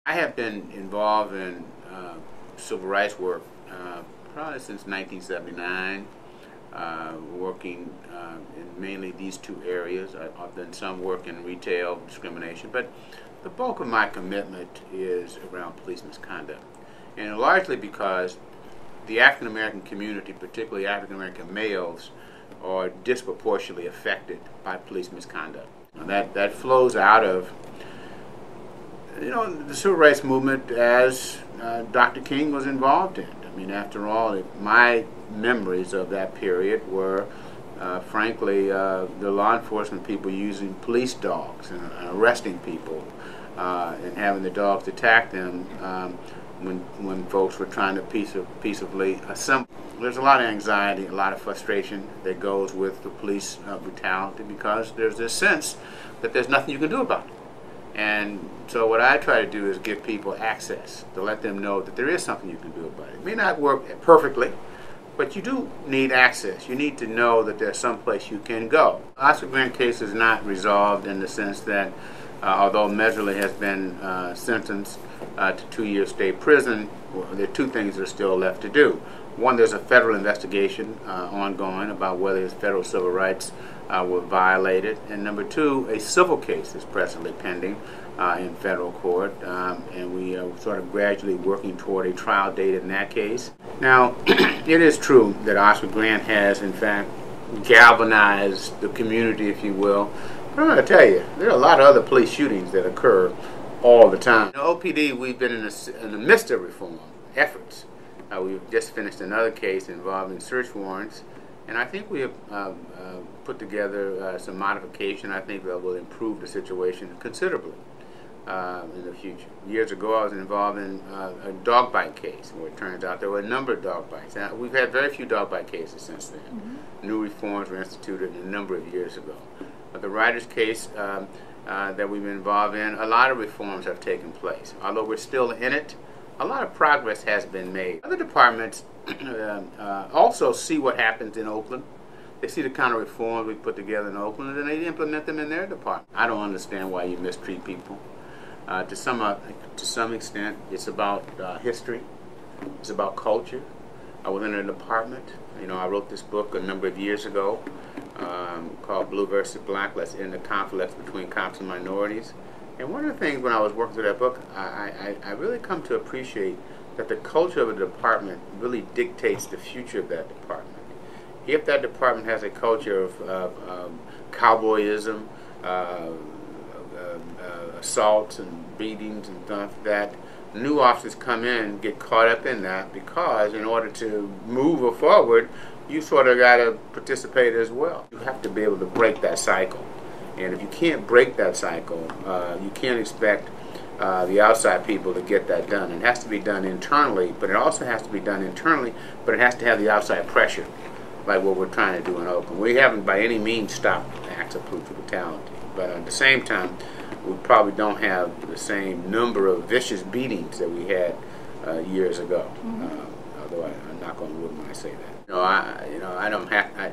I have been involved in civil rights work probably since 1979, working in mainly these two areas. I've done some work in retail discrimination, but the bulk of my commitment is around police misconduct, and largely because the African American community, particularly African American males, are disproportionately affected by police misconduct. Now that flows out of the civil rights movement as Dr. King was involved in. I mean, after all, my memories of that period were, frankly, the law enforcement people using police dogs and arresting people and having the dogs attack them when folks were trying to peaceably assemble. There's a lot of anxiety, a lot of frustration that goes with the police brutality because there's this sense that there's nothing you can do about it. And so what I try to do is give people access, to let them know that there is something you can do about it. It may not work perfectly, but you do need access. You need to know that there's some place you can go. The Oscar Grant case is not resolved in the sense that although Measurely has been sentenced to 2 years state prison, there are two things that are still left to do. One, there's a federal investigation ongoing about whether his federal civil rights were violated. And number two, a civil case is presently pending in federal court, and we are sort of gradually working toward a trial date in that case. Now, it is true that Oscar Grant has, in fact, galvanized the community, if you will. But I'm going to tell you, there are a lot of other police shootings that occur all the time. In OPD, we've been in the midst of reform efforts. We've just finished another case involving search warrants, and I think we have put together some modification. I think that will improve the situation considerably in the future. Years ago, I was involved in a dog bite case, where it turns out there were a number of dog bites. Now, we've had very few dog bite cases since then. Mm-hmm. New reforms were instituted a number of years ago. But the Riders case that we've been involved in, a lot of reforms have taken place. Although we're still in it, a lot of progress has been made. Other departments also see what happens in Oakland. They see the kind of reforms we put together in Oakland, and then they implement them in their department. I don't understand why you mistreat people. To some extent, it's about history. It's about culture. Within a department, I wrote this book a number of years ago called Blue versus Black. Let's end the conflicts between cops and minorities. And one of the things when I was working through that book, I really come to appreciate that the culture of a department really dictates the future of that department. If that department has a culture of cowboyism, assaults and beatings and stuff, that new officers come in, get caught up in that, because in order to move forward, you sort of got to participate as well. You have to be able to break that cycle. And if you can't break that cycle, you can't expect the outside people to get that done. It has to be done internally, but it also has to be done internally, but it has to have the outside pressure, like what we're trying to do in Oakland. We haven't by any means stopped acts of police brutality, but at the same time, we probably don't have the same number of vicious beatings that we had years ago. Mm-hmm. Although I'm not going to wood when I say that.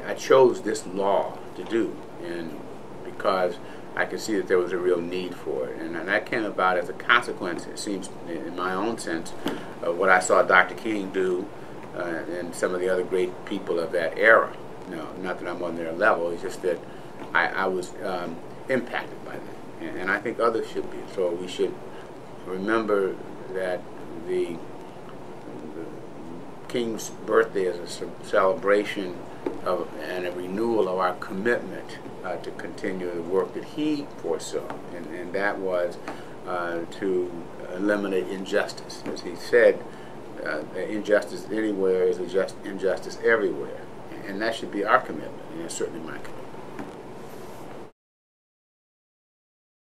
I chose this law to do, and because I could see that there was a real need for it. And that came about as a consequence, it seems, in my own sense, of what I saw Dr. King do and some of the other great people of that era. No, not that I'm on their level, it's just that I was impacted by that. And I think others should be. So we should remember that the King's birthday is a celebration of and a renewal of our commitment to continue the work that he foresaw, and that was to eliminate injustice. As he said, injustice anywhere is injustice everywhere, and that should be our commitment, and it's certainly my commitment.